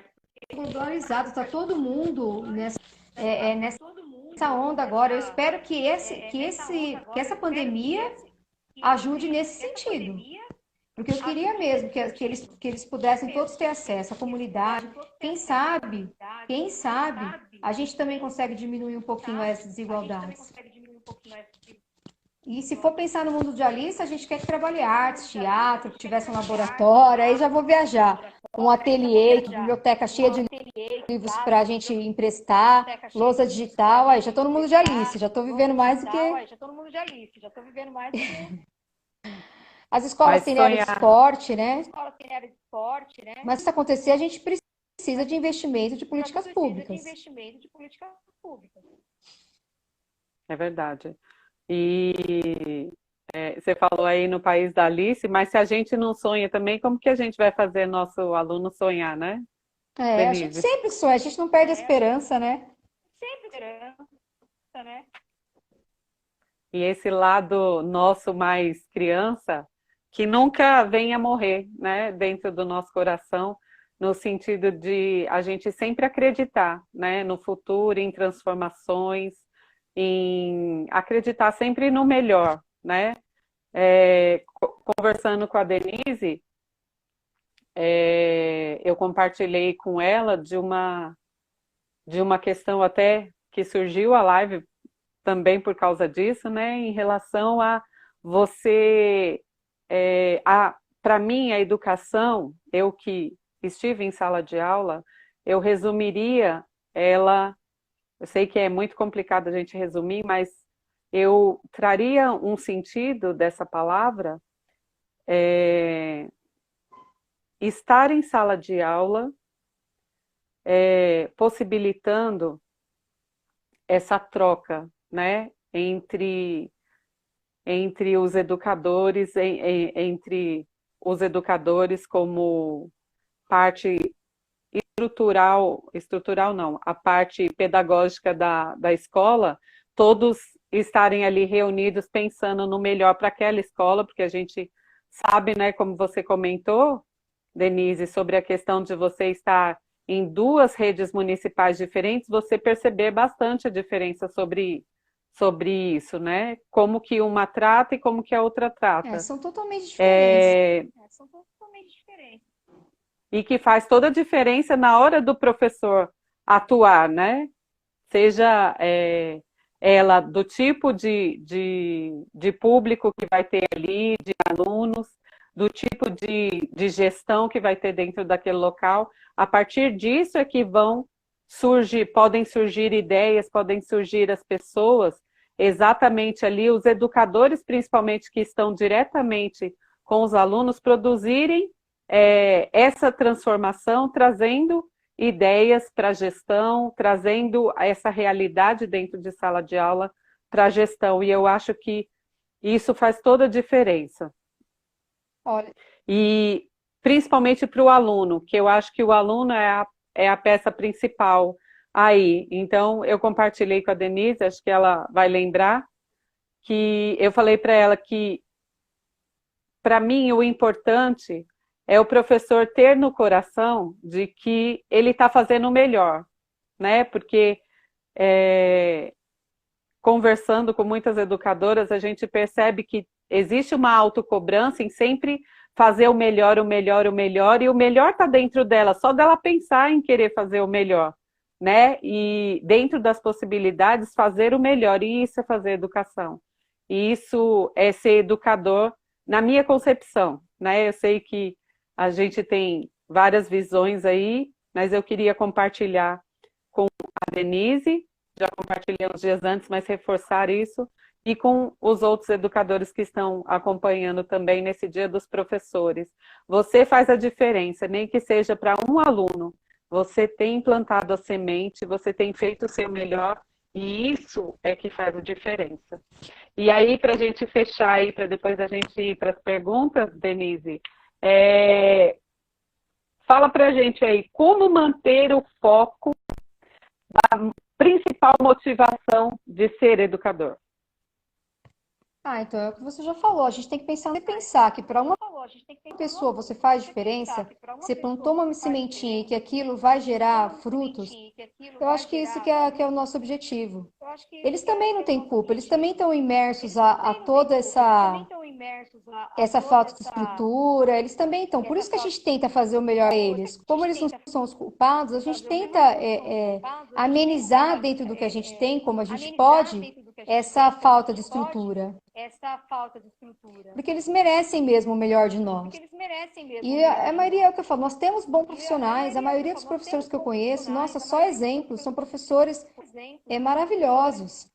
globalizado, está todo mundo nessa onda agora. Eu espero que essa pandemia ajude nesse sentido. Porque eu queria mesmo que eles pudessem todos ter acesso à comunidade. Quem sabe, a gente também consegue diminuir um pouquinho essas desigualdades. E se for pensar no mundo de Alice, a gente quer que trabalhe artes, teatro, que tivesse um laboratório, aí já vou viajar. Um ateliê, biblioteca cheia de livros para a gente emprestar, lousa digital, aí já estou no mundo de Alice, já estou vivendo mais do que... As escolas têm área de esporte, né? Mas se acontecer, a gente precisa de investimento de políticas públicas. É verdade. E você falou aí no país da Alice, mas se a gente não sonha também, como que a gente vai fazer nosso aluno sonhar, né? A gente sempre sonha, a gente não perde a esperança, né? E esse lado nosso mais criança, que nunca venha morrer, né, dentro do nosso coração, no sentido de a gente sempre acreditar, né, no futuro, em transformações, em acreditar sempre no melhor, né? Conversando com a Denise, eu compartilhei com ela de uma questão até que surgiu a live também por causa disso, né? Em relação a você, para mim, a educação, eu que estive em sala de aula, eu resumiria eu sei que é muito complicado a gente resumir, mas eu traria um sentido dessa palavra, estar em sala de aula, possibilitando essa troca, né, entre os educadores, entre os educadores como parte estrutural não, a parte pedagógica da escola, todos estarem ali reunidos pensando no melhor para aquela escola, porque a gente sabe, né, como você comentou, Denise, sobre a questão de você estar em duas redes municipais diferentes, você perceber bastante a diferença sobre isso, né? Como que uma trata e como que a outra trata. São totalmente diferentes. E que faz toda a diferença na hora do professor atuar, né? Seja ela do tipo de público que vai ter ali, de alunos, do tipo de gestão que vai ter dentro daquele local. A partir disso é que podem surgir ideias, podem surgir as pessoas, exatamente ali, os educadores, principalmente, que estão diretamente com os alunos, produzirem essa transformação, trazendo ideias para a gestão, trazendo essa realidade dentro de sala de aula para a gestão. E eu acho que isso faz toda a diferença. Olha, E principalmente para o aluno, que eu acho que o aluno é a peça principal aí. Então, eu compartilhei com a Denise, acho que ela vai lembrar, que eu falei para ela que, para mim, o importante é o professor ter no coração de que ele está fazendo o melhor, né? Porque conversando com muitas educadoras, a gente percebe que existe uma autocobrança em sempre fazer o melhor, o melhor, o melhor, e o melhor está dentro dela, só dela pensar em querer fazer o melhor, né? E dentro das possibilidades, fazer o melhor, e isso é fazer educação. E isso é ser educador, na minha concepção, né? Eu sei que a gente tem várias visões aí, mas eu queria compartilhar com a Denise, já compartilhei uns dias antes, mas reforçar isso, e com os outros educadores que estão acompanhando também nesse Dia dos Professores. Você faz a diferença, nem que seja para um aluno. Você tem implantado a semente, você tem feito o seu melhor, e isso é que faz a diferença. E aí, para a gente fechar aí, para depois a gente ir para as perguntas, Denise, fala para a gente aí, como manter o foco da principal motivação de ser educador? então é o que você já falou. A gente tem que pensar que para uma pessoa você faz diferença, você plantou uma sementinha e que aquilo vai gerar frutos. Eu acho que isso que é o nosso objetivo. Eles também não têm culpa, eles também estão imersos a toda essa falta de estrutura, eles também estão. Por isso que a gente tenta fazer o melhor a eles. Como eles não são os culpados, a gente tenta amenizar dentro do que a gente tem, como a gente pode, essa falta de estrutura. Porque eles merecem mesmo o melhor de nós. E a maioria é o que eu falo, nós temos bons profissionais, a maioria dos professores que eu conheço, nossa, só exemplos, são professores maravilhosos.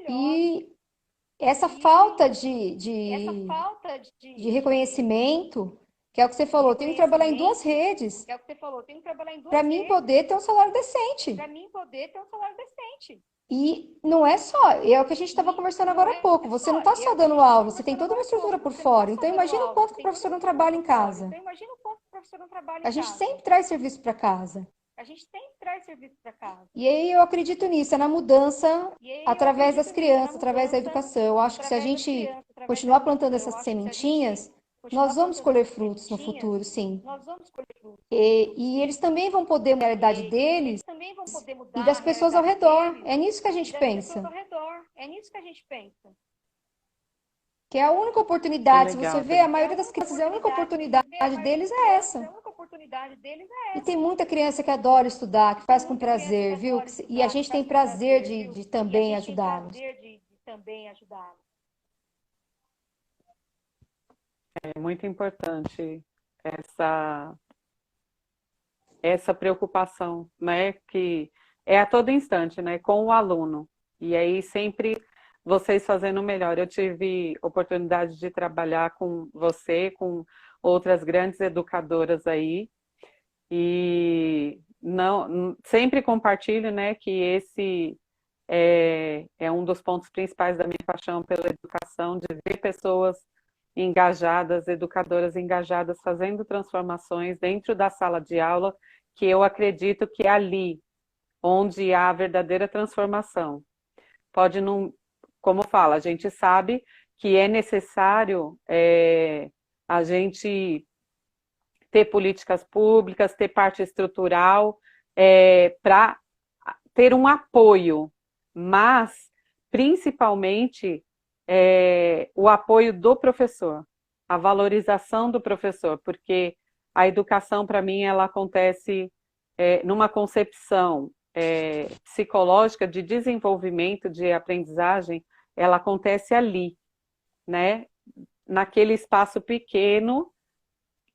E essa falta de reconhecimento, que é o que você falou, eu tenho que trabalhar em duas redes para mim poder ter um salário decente. E não é só, é o que a gente estava conversando agora há pouco. Você não está só dando aula, você tem toda uma estrutura por fora. Então imagina o quanto que o professor não trabalha em casa. A gente sempre traz serviço para casa. E aí eu acredito nisso, é na mudança através das crianças, através da educação. Eu acho que se a gente continuar plantando essas sementinhas, nós vamos colher frutos no futuro, sim. E eles também vão poder mudar a realidade deles e das pessoas ao redor. É nisso que a gente pensa. Que é a única Que oportunidade, se você legal, vê, a Denise. maioria das crianças, a única oportunidade deles é essa. E tem muita criança que adora estudar, que faz com prazer, viu? E a gente tem prazer de também ajudá-los. É muito importante essa preocupação, né, que é a todo instante, né, com o aluno. E aí sempre vocês fazendo o melhor. Eu tive oportunidade de trabalhar com você, com outras grandes educadoras aí, e não sempre compartilho, né, que esse é um dos pontos principais da minha paixão pela educação, de ver pessoas engajadas, educadoras engajadas, fazendo transformações dentro da sala de aula, que eu acredito que é ali onde há a verdadeira transformação. Pode não, como fala, a gente sabe que é necessário a gente ter políticas públicas, ter parte estrutural, para ter um apoio, mas principalmente o apoio do professor, a valorização do professor, porque a educação, para mim, ela acontece numa concepção psicológica de desenvolvimento, de aprendizagem, ela acontece ali, né? Naquele espaço pequeno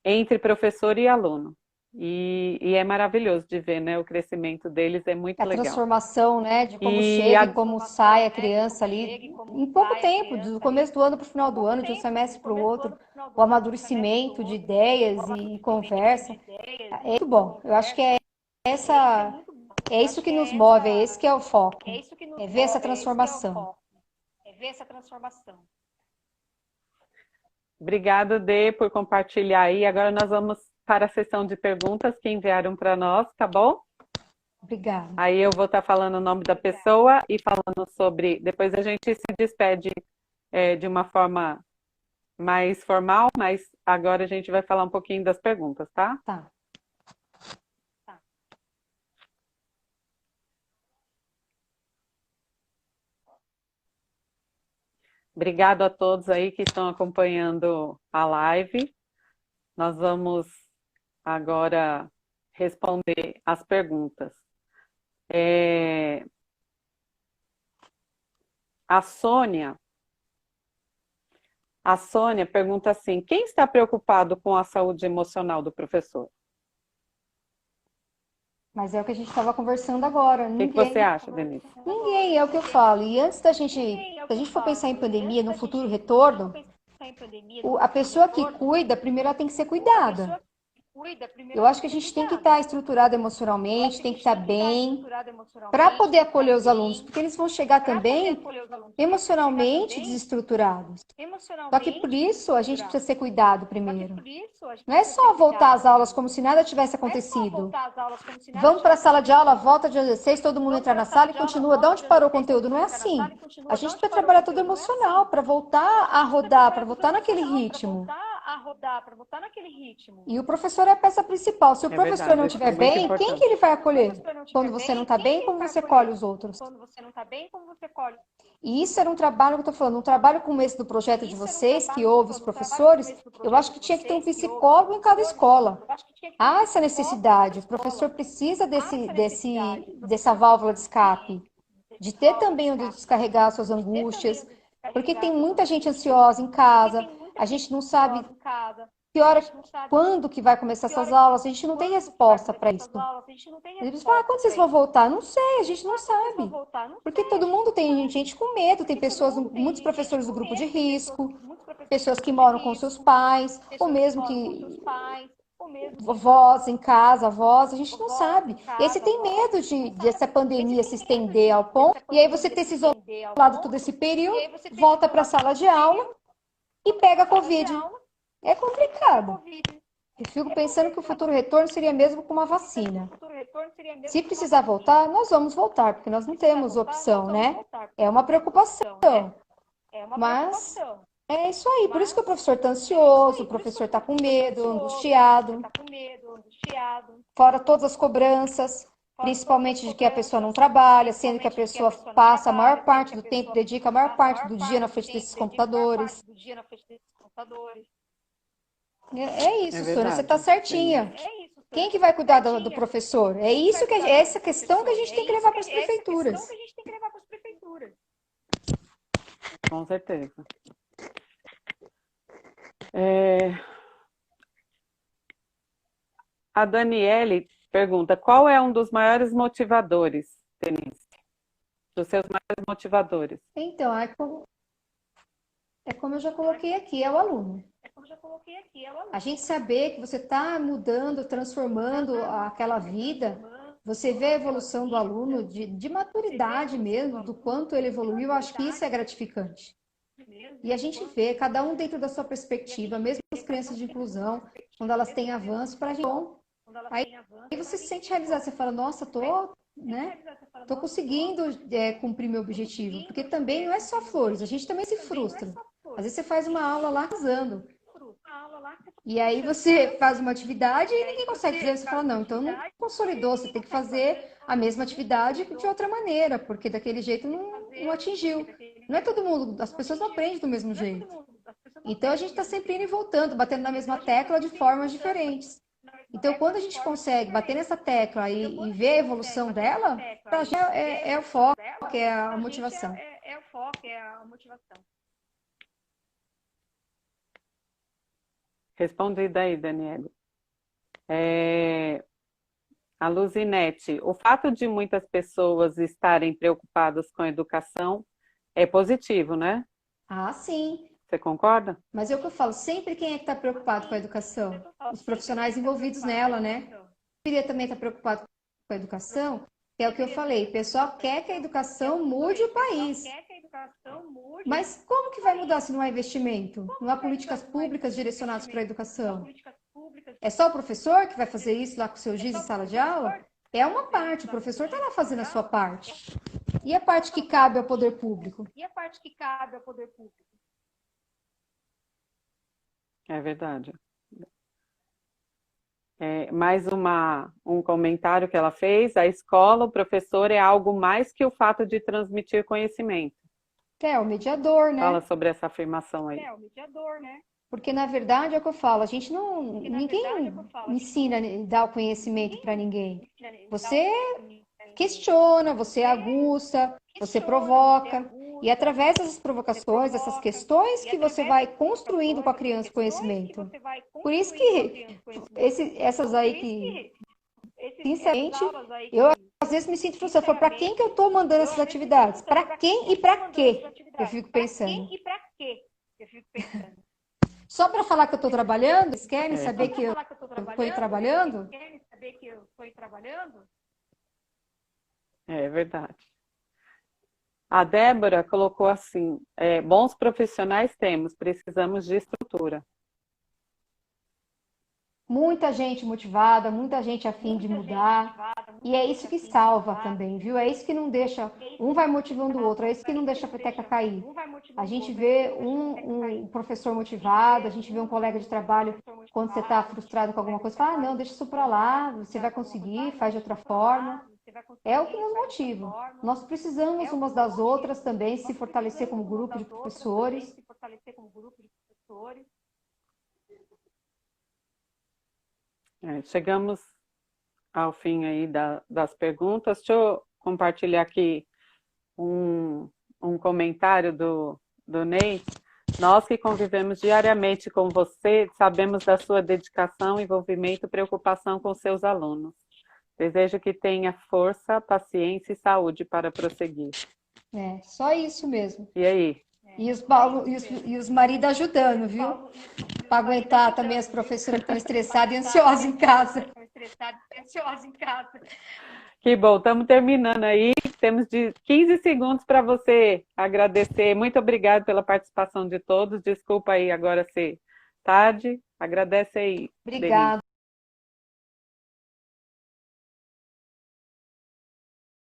entre professor e aluno. E é maravilhoso de ver, né? O crescimento deles é muito A legal. transformação, né, de como E chega e como sai a criança ali em pouco tempo, do começo do ano para o final do ano, de um semestre para o outro, o amadurecimento de ideias e conversa, é muito bom. Eu acho que essa, é isso que nos move, é esse que é o foco, é ver essa transformação. obrigada, Dê, por compartilhar aí. Agora nós vamos para a sessão de perguntas que enviaram para nós, tá bom? Obrigada. Aí eu vou estar falando o nome da pessoa e falando sobre. Depois a gente se despede de uma forma mais formal, mas agora a gente vai falar um pouquinho das perguntas, tá? Tá. Obrigado a todos aí que estão acompanhando a live. Nós vamos agora responder as perguntas. A Sônia pergunta assim: quem está preocupado com a saúde emocional do professor? Mas é o que a gente estava conversando agora. O que você acha, Denise? Ninguém, é o que eu falo. E antes da gente, se a gente for pensar em pandemia, no futuro retorno, a pessoa que cuida, primeiro ela tem que ser cuidada. Eu acho que a gente tem que estar estruturado emocionalmente, tem que estar bem, para poder acolher os alunos, porque eles vão chegar também emocionalmente desestruturados. Só que por isso a gente precisa ser cuidado primeiro. Não é só voltar às aulas como se nada tivesse acontecido. Vamos para a sala de aula, volta dia 16, todo mundo entra na sala e continua. De onde parou o conteúdo? Não é assim. A gente precisa trabalhar todo emocional para voltar a rodar, para voltar naquele ritmo. E o professor é a peça principal. Se o professor não estiver bem, quem que ele vai acolher? Quando você não está bem, como você colhe os outros? E isso era um trabalho que eu estou falando, um trabalho como esse do projeto de vocês, que ouve os professores, eu acho que tinha que ter um psicólogo em cada escola. Há essa necessidade, o professor precisa dessa válvula de escape, de ter também onde descarregar suas angústias, porque tem muita gente ansiosa em casa, a gente não sabe que hora, quando que vai começar essas aulas, a gente não tem resposta para isso. Eles falam, quando vocês vão voltar? Não sei, a gente não sabe. Porque todo mundo tem gente com medo, tem pessoas, muitos professores do grupo de risco, pessoas que moram com seus pais, ou mesmo que vovós em casa, avós, a gente não sabe. E aí você tem medo de essa pandemia se estender ao ponto, e aí você ter se isolado todo esse período, volta para a sala de aula e pega a Covid. É complicado. Eu fico pensando que o futuro retorno seria mesmo com uma vacina. Se precisar voltar, nós vamos voltar, porque nós não temos opção, né? É uma preocupação. Mas é isso aí. Por isso que o professor está ansioso, o professor está com medo, angustiado. Fora todas as cobranças, principalmente de que a pessoa não trabalha, sendo que a pessoa passa a maior parte do tempo, dedica a maior parte do dia na frente desses computadores. É isso, Sônia, você está certinha. Quem que vai cuidar do professor? É isso que é essa questão que a gente tem que levar para as prefeituras. Com certeza. A Daniele pergunta: qual é um dos maiores motivadores Denise? Dos seus maiores motivadores? Então, é como eu já coloquei aqui, é o aluno. A gente saber que você está mudando, transformando aquela vida, você vê a evolução do aluno de maturidade mesmo, do quanto ele evoluiu, eu acho que isso é gratificante. E a gente vê, cada um dentro da sua perspectiva, mesmo as crianças de inclusão, quando elas têm avanço, para a gente, bom, aí você se sente realizado, você fala, nossa, né, tô conseguindo cumprir meu objetivo, porque também não é só flores, a gente também se frustra. Às vezes você faz uma aula lá arrasando, e aí você faz uma atividade e ninguém consegue fazer, você fala, não, então não consolidou, você tem que fazer a mesma atividade de outra maneira, porque daquele jeito não atingiu. Não é todo mundo, as pessoas não aprendem do mesmo jeito. Então a gente está sempre indo e voltando, batendo na mesma tecla de formas diferentes. Então, quando a gente consegue bater nessa tecla e ver a evolução dela, para a gente é o foco, é a motivação. Respondida aí, Daniele. A Luzinete, o fato de muitas pessoas estarem preocupadas com a educação é positivo, né? Ah, sim. Você concorda? Mas é o que eu falo, sempre quem é que está preocupado com a educação? Os profissionais envolvidos nela, né? Queria também estar preocupado com a educação, que é o que eu falei, o pessoal quer que a educação mude o país. Mas como que vai mudar se não há investimento? Não há políticas públicas direcionadas para a educação? É só o professor que vai fazer isso lá com o seu giz em sala de aula? É uma parte, o professor está lá fazendo a sua parte. E a parte que cabe ao poder público? É verdade. Mais um comentário que ela fez, a escola, o professor é algo mais que o fato de transmitir conhecimento. É o mediador, né? Fala sobre essa afirmação aí. Porque, na verdade, é o que eu falo, a gente ninguém ensina a dar o conhecimento para ninguém. Você questiona, você aguça, você provoca. E através dessas provocações, dessas questões, que você vai construindo com a criança o conhecimento. Por isso que essas aí que, sinceramente, eu às vezes me sinto frustrada. Para quem que eu estou mandando essas atividades? Para quem e para quê? Eu fico pensando. Só para falar que eu estou trabalhando? Eles querem saber que eu estou trabalhando? É verdade. A Débora colocou assim, bons profissionais temos, precisamos de estrutura. Muita gente motivada, muita gente a fim de mudar. E é isso que salva também, viu? É isso que não deixa, um vai motivando o outro, é isso que não deixa a peteca cair. A gente vê um professor motivado, a gente vê um colega de trabalho, quando você está frustrado com alguma coisa, fala, não, deixa isso para lá, você vai conseguir, faz de outra forma. É o que nos motiva. Nós precisamos umas das outras também se fortalecer como grupo de professores. Chegamos ao fim aí das perguntas. Deixa eu compartilhar aqui um comentário do Ney. Nós que convivemos diariamente com você, sabemos da sua dedicação, envolvimento e preocupação com seus alunos. Desejo que tenha força, paciência e saúde para prosseguir. Só isso mesmo. E aí? E os maridos ajudando, viu? Para aguentar também as professoras que estão estressadas e ansiosas em casa. Que bom, estamos terminando aí. Temos de 15 segundos para você agradecer. Muito obrigada pela participação de todos. Desculpa aí agora ser tarde. Agradece aí. Obrigada.